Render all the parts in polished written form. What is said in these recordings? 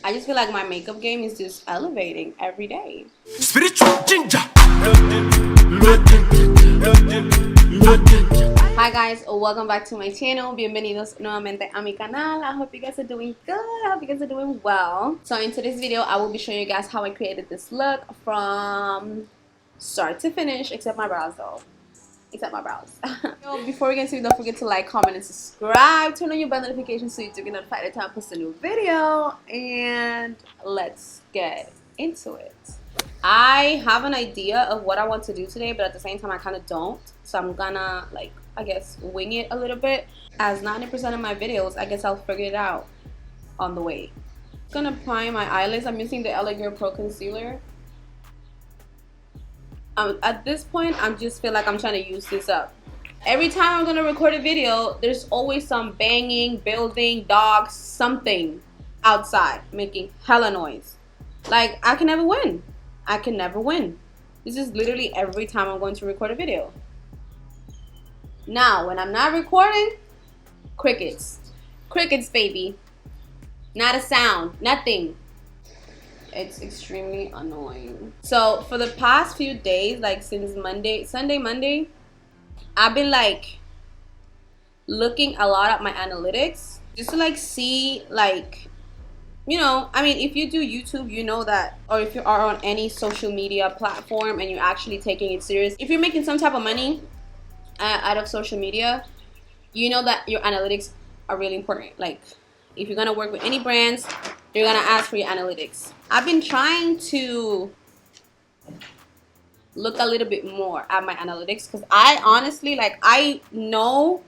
I just feel like my makeup game is just elevating every day. Spiritual ginger. Hi guys, welcome back to my channel. Bienvenidos nuevamente a mi canal. I hope you guys are doing good. I hope you guys are doing well. So in today's video, I will be showing you guys how I created this look from start to finish, except my brows though. Except my brows. So before we get into it, don't forget to like, comment, and subscribe. Turn on your bell notifications so you get notified every time I post a new video. And let's get into it. I have an idea of what I want to do today, but at the same time I kind of don't. So I'm gonna, like, I guess wing it a little bit. As 90% of my videos, I guess I'll figure it out on the way. I'm gonna prime my eyelids. I'm using the LA Girl Pro Concealer. At this point, I just feel like I'm trying to use this up. Every time I'm gonna record a video, there's always some banging, building, dogs, something outside making hella noise. Like, I can never win. I can never win. This is literally every time I'm going to record a video. Now, when I'm not recording, crickets. Crickets, baby. Not a sound, nothing. It's extremely annoying. So for the past few days, like since Sunday, Monday, I've been like looking a lot at my analytics just to like see, like, you know, I mean, if you do YouTube, you know that, or if you are on any social media platform and you're actually taking it serious, if you're making some type of money out of social media, you know that your analytics are really important. Like, if you're gonna work with any brands, they're gonna ask for your analytics. I've been trying to look a little bit more at my analytics because I honestly, like, I know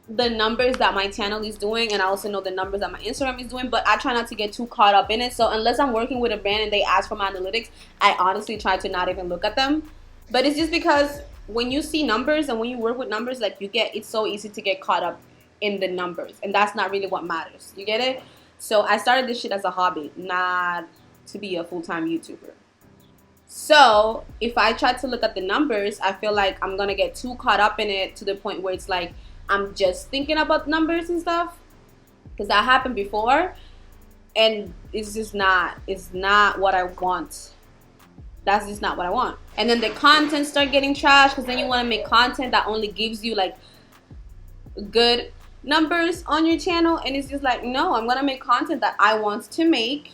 the numbers that my channel is doing, and I also know the numbers that my Instagram is doing, but I try not to get too caught up in it. So unless I'm working with a brand and they ask for my analytics, I honestly try to not even look at them. But it's just because when you see numbers and when you work with numbers, like, it's so easy to get caught up in the numbers, and that's not really what matters. You get it? So I started this shit as a hobby, not to be a full-time YouTuber. So if I try to look at the numbers, I feel like I'm gonna get too caught up in it to the point where it's like I'm just thinking about numbers and stuff, because that happened before, and it's not what I want. That's just not what I want. And then the content start getting trashed, because then you want to make content that only gives you like good numbers on your channel, and it's just like, no, I'm gonna make content that I want to make.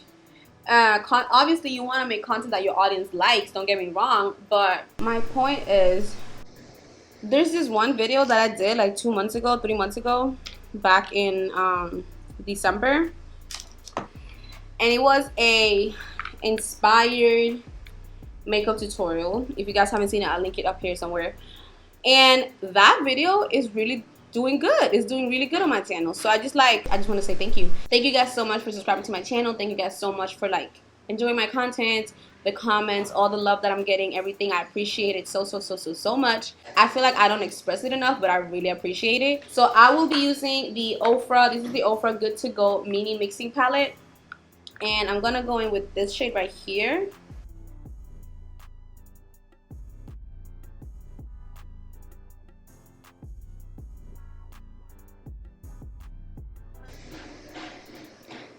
Obviously you want to make content that your audience likes, don't get me wrong, but my point is, there's this one video that I did like 3 months ago, back in December, and it was a inspired makeup tutorial. If you guys haven't seen it, I'll link it up here somewhere. And that video is really doing good. It's doing really good on my channel. So I just want to say thank you. Thank you guys so much for subscribing to my channel. Thank you guys so much for like enjoying my content, the comments, all the love that I'm getting, everything. I appreciate it so much. I feel like I don't express it enough, but I really appreciate it. So I will be using the OFRA. This is the OFRA Good to Go Mini Mixing Palette, and I'm gonna go in with this shade right here.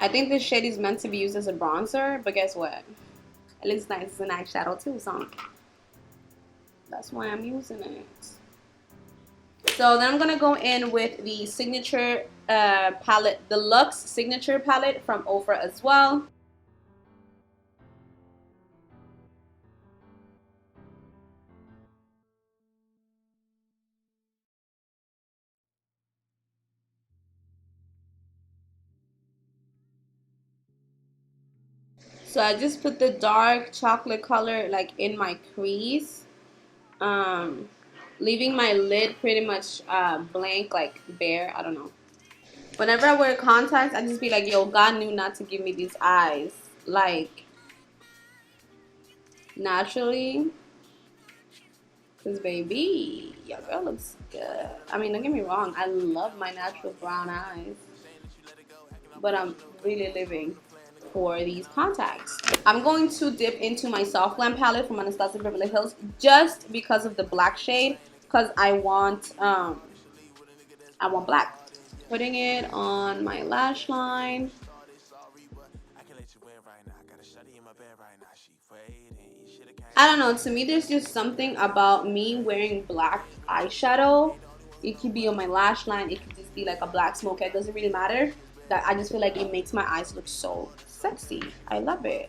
I think this shade is meant to be used as a bronzer, but guess what? It looks nice as an eyeshadow too, so that's why I'm using it. So then I'm gonna go in with the signature palette, the Luxe Signature palette from OFRA as well. So I just put the dark chocolate color like in my crease, leaving my lid pretty much blank, like bare. I don't know. Whenever I wear contacts, I just be like, yo, God knew not to give me these eyes, like, naturally. Because, baby, your girl looks good. I mean, don't get me wrong, I love my natural brown eyes, but I'm really living for these contacts. I'm going to dip into my Soft Glam palette from Anastasia Beverly Hills just because of the black shade, because I want black. Putting it on my lash line. I don't know, to me there's just something about me wearing black eyeshadow. It could be on my lash line, it could just be like a black smoke, it doesn't really matter. That I just feel like it makes my eyes look so sexy. I love it.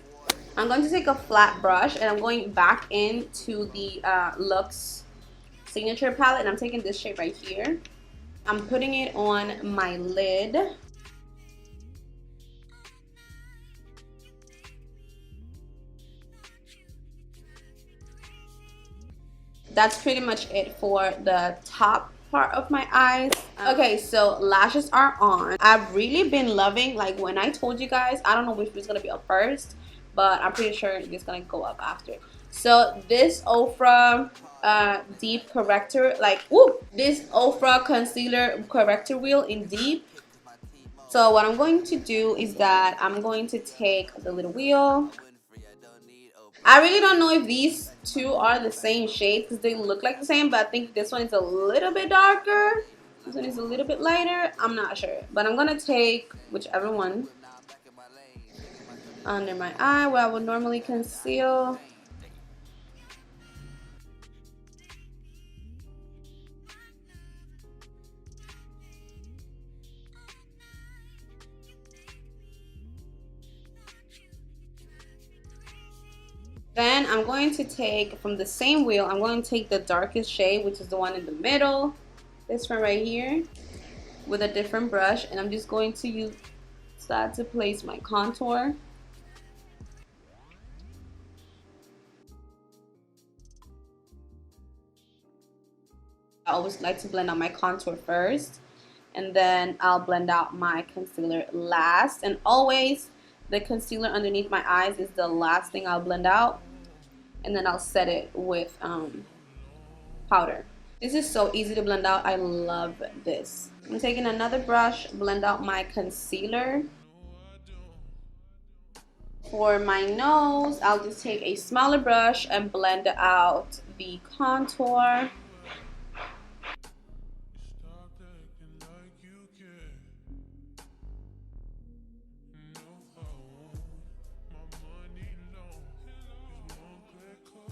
I'm going to take a flat brush and I'm going back into the Luxe Signature palette, and I'm taking this shade right here. I'm putting it on my lid. That's pretty much it for the top part of my eyes. Okay, so lashes are on. I've really been loving, like when I told you guys, I don't know which was gonna be up first, but I'm pretty sure it's gonna go up after. So this OFRA deep corrector, like this OFRA concealer corrector wheel in deep. So what I'm going to do is that I'm going to take the little wheel. I really don't know if these two are the same shade because they look like the same, but I think this one is a little bit darker. This one is a little bit lighter. I'm not sure, but I'm gonna take whichever one under my eye where I would normally conceal. Then I'm going to take, from the same wheel, I'm going to take the darkest shade, which is the one in the middle, this one right here, with a different brush, and I'm just going to use that to place my contour. I always like to blend out my contour first, and then I'll blend out my concealer last, and always the concealer underneath my eyes is the last thing I'll blend out, and then I'll set it with powder. This is so easy to blend out. I love this. I'm taking another brush, blend out my concealer. For my nose, I'll just take a smaller brush and blend out the contour.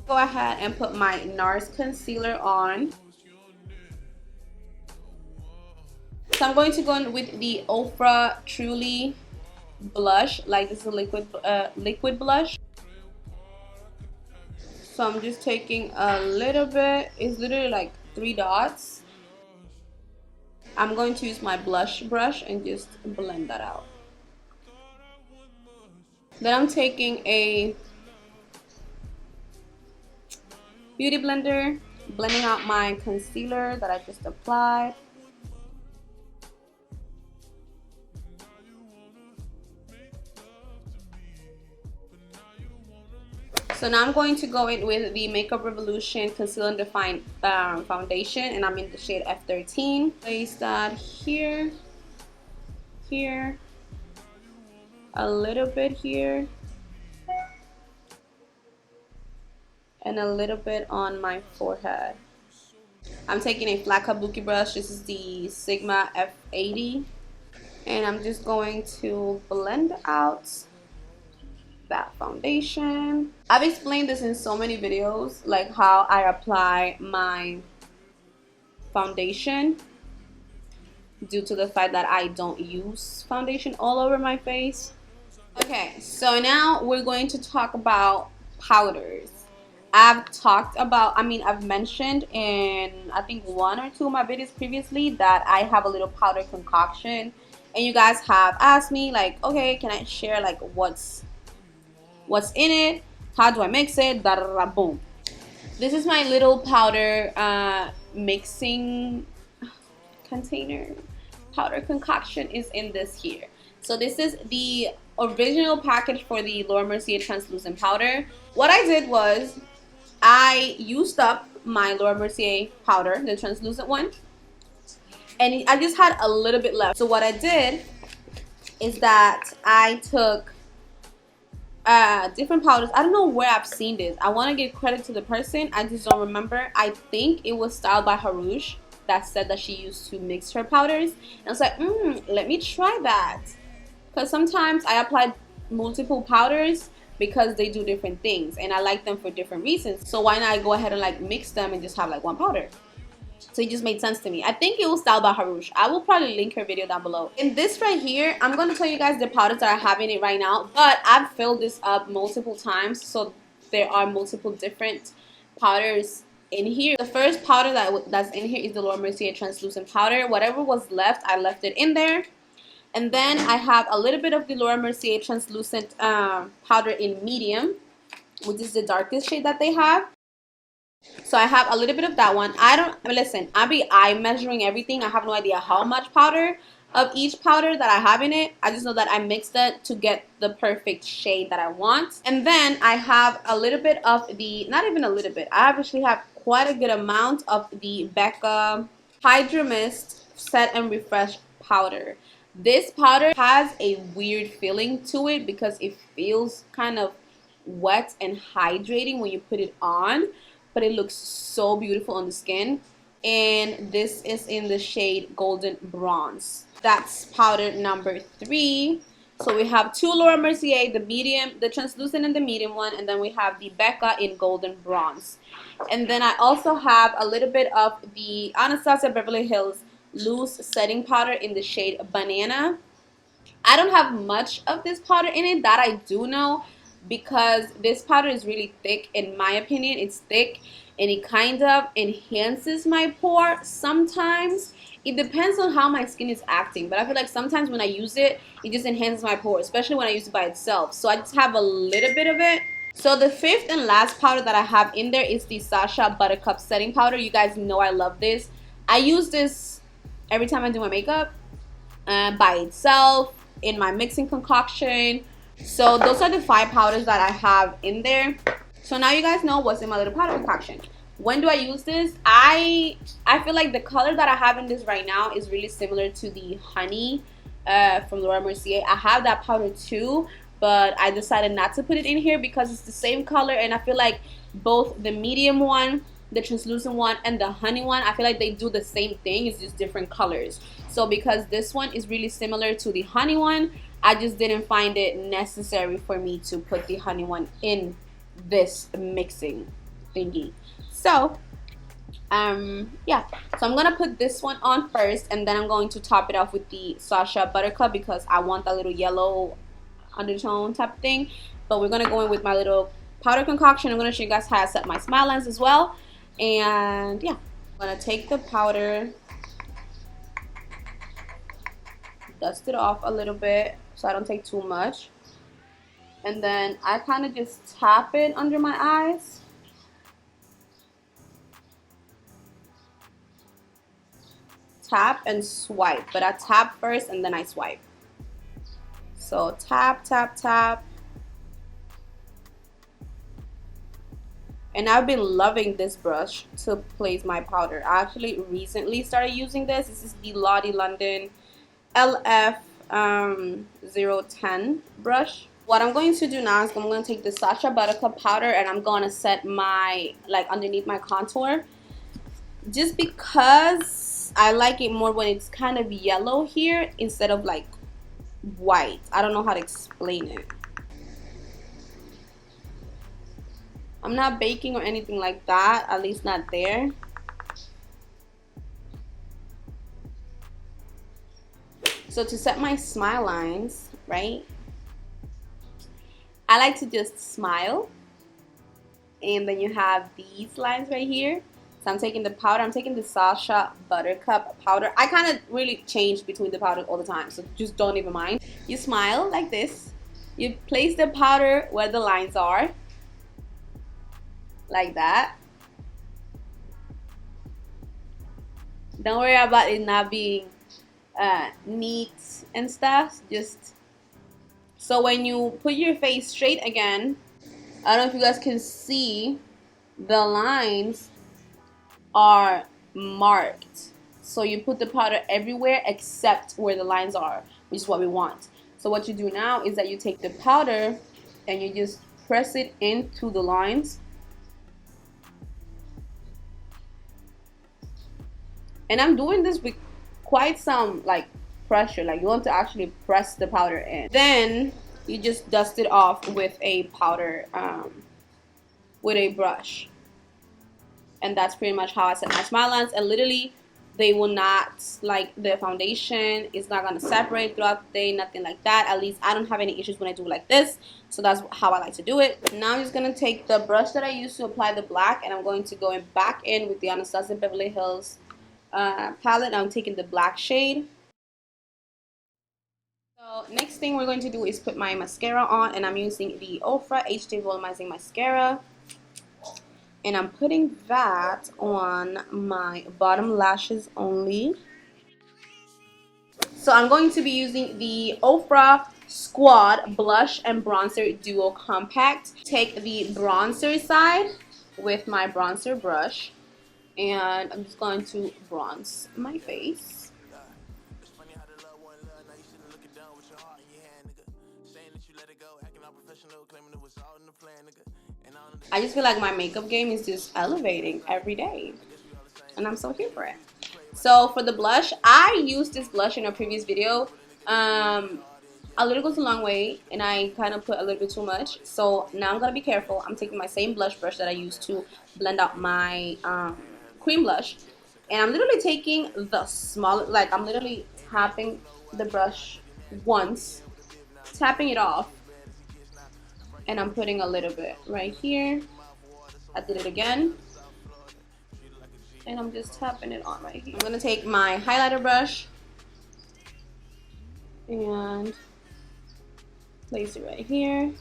Go ahead and put my NARS concealer on. So I'm going to go in with the OFRA Truly blush, like this is a liquid blush. So I'm just taking a little bit, it's literally like 3 dots. I'm going to use my blush brush and just blend that out. Then I'm taking a beauty blender, blending out my concealer that I just applied. So now I'm going to go in with the Makeup Revolution Conceal and Define foundation, and I'm in the shade F13. Place that here, here, a little bit here, and a little bit on my forehead. I'm taking a flat kabuki brush. This is the Sigma F80, and I'm just going to blend out that foundation. I've explained this in so many videos, like how I apply my foundation due to the fact that I don't use foundation all over my face. Okay, so now we're going to talk about powders. I've mentioned in I think 1 or 2 of my videos previously that I have a little powder concoction, and you guys have asked me like, okay, can I share like what's in it, how do I mix it, da da da, boom. This is my little powder mixing container. Powder concoction is in this here. So this is the original package for the Laura Mercier translucent powder. What I did was I used up my Laura Mercier powder, the translucent one, and I just had a little bit left. So what I did is that I took different powders. I don't know where I've seen this. I want to give credit to the person. I just don't remember. I think it was Styled by Harouche that said that she used to mix her powders. And I was like, let me try that. Because sometimes I apply multiple powders because they do different things and I like them for different reasons. So why not go ahead and like mix them and just have like one powder? So it just made sense to me. I think it was styled by Harush. I will probably link her video down below. In this right here, I'm going to tell you guys the powders that I have in it right now. But I've filled this up multiple times. So there are multiple different powders in here. The first powder that's in here is the Laura Mercier translucent powder. Whatever was left, I left it in there. And then I have a little bit of the Laura Mercier translucent powder in medium, which is the darkest shade that they have. So I have a little bit of that one. Listen, I be eye measuring everything. I have no idea how much powder of each powder that I have in it. I just know that I mixed it to get the perfect shade that I want. And then I have a little bit of the, not even a little bit, I actually have quite a good amount of the Becca Hydra Mist Set and Refresh powder. This powder has a weird feeling to it because it feels kind of wet and hydrating when you put it on, but it looks so beautiful on the skin. And this is in the shade Golden Bronze. That's powder number 3. So we have 2 Laura Mercier, the medium, the translucent and the medium one, and then we have the Becca in Golden Bronze. And then I also have a little bit of the Anastasia Beverly Hills loose setting powder in the shade Banana. I don't have much of this powder in it, that I do know, because this powder is really thick. In my opinion, it's thick and it kind of enhances my pore sometimes. It depends on how my skin is acting, but I feel like sometimes when I use it, it just enhances my pore, especially when I use it by itself. So I just have a little bit of it. So the 5th and last powder that I have in there is the Sasha Buttercup setting powder. You guys know I love this. I use this every time I do my makeup, by itself, in my mixing concoction. So those are the 5 powders that I have in there. So now you guys know what's in my little powder concoction. When do I use this? I feel like the color that I have in this right now is really similar to the Honey from Laura Mercier. I have that powder too, but I decided not to put it in here because it's the same color, and I feel like both the medium one, the translucent one, and the honey one, I feel like they do the same thing. It's just different colors. So because this one is really similar to the honey one, I just didn't find it necessary for me to put the honey one in this mixing thingy. So yeah, so I'm gonna put this one on first, and then I'm going to top it off with the Sasha Buttercup because I want that little yellow undertone type of thing. But we're gonna go in with my little powder concoction. I'm gonna show you guys how I set my smile lines as well. And yeah, I'm gonna take the powder, dust it off a little bit so I don't take too much, and then I kind of just tap it under my eyes. Tap and swipe, but I tap first and then I swipe. So tap, tap, tap. And I've been loving this brush to place my powder. I actually recently started using this. This is the Lottie London LF 010 brush. What I'm going to do now is I'm going to take the Sasha Buttercup powder and I'm going to set my, like, underneath my contour. Just because I like it more when it's kind of yellow here instead of like white. I don't know how to explain it. I'm not baking or anything like that, at least not there. So to set my smile lines, right, I like to just smile, and then you have these lines right here. So I'm taking the powder, I'm taking the Sasha Buttercup powder. I kind of really change between the powders all the time, so just don't even mind. You smile like this. You place the powder where the lines are, like that. Don't worry about it not being neat and stuff. Just so when you put your face straight again, I don't know if you guys can see, the lines are marked. So you put the powder everywhere except where the lines are, which is what we want. So what you do now is that you take the powder and you just press it into the lines. And I'm doing this with quite some like pressure, like you want to actually press the powder in. Then you just dust it off with a powder, with a brush. And that's pretty much how I set my smile lines. And literally, they will not, like, the foundation is not going to separate throughout the day, nothing like that. At least I don't have any issues when I do it like this. So that's how I like to do it. Now I'm just going to take the brush that I used to apply the black, and I'm going to go back in with the Anastasia Beverly Hills palette. I'm taking the black shade. So next thing we're going to do is put my mascara on, and I'm using the OFRA HD Volumizing Mascara. And I'm putting that on my bottom lashes only. So I'm going to be using the OFRA Squad Blush and Bronzer Duo Compact. Take the bronzer side with my bronzer brush, and I'm just going to bronze my face. I just feel like my makeup game is just elevating every day, and I'm so here for it. So for the blush, I used this blush in a previous video. A little goes a long way, and I kind of put a little bit too much. So now I'm gonna be careful. I'm taking my same blush brush that I used to blend out my cream blush, and I'm literally taking the small, like I'm literally tapping the brush once, tapping it off. And I'm putting a little bit right here. I did it again. And I'm just tapping it on right here. I'm gonna take my highlighter brush and place it right here.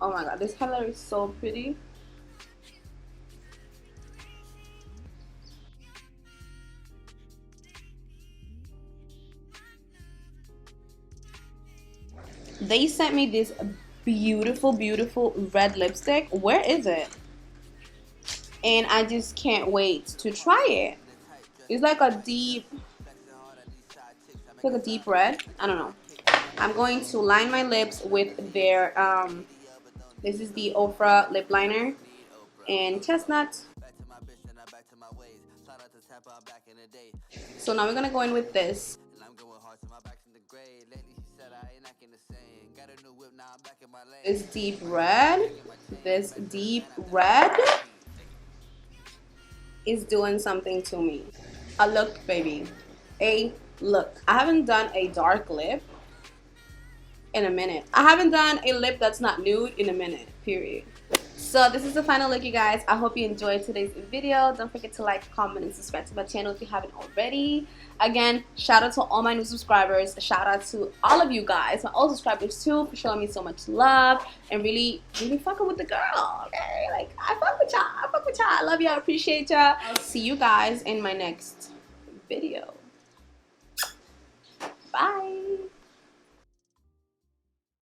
Oh my god, this highlighter is so pretty. They sent me this beautiful red lipstick. Where is it? And I just can't wait to try it. It's like a deep red. I don't know. I'm going to line my lips with their this is the OFRA lip liner in Chestnut. So now we're gonna go in with this. This deep red is doing something to me. A look, baby. A look. I haven't done a dark lip in a minute. I haven't done a lip that's not nude in a minute, period. So this is the final look, you guys. I hope you enjoyed today's video. Don't forget to like, comment, and subscribe to my channel if you haven't already. Again, shout out to all my new subscribers. Shout out to all of you guys, my old subscribers too, for showing me so much love and really fucking with the girl. Okay, like I fuck with y'all. I love y'all. Appreciate y'all. I'll see you guys in my next video.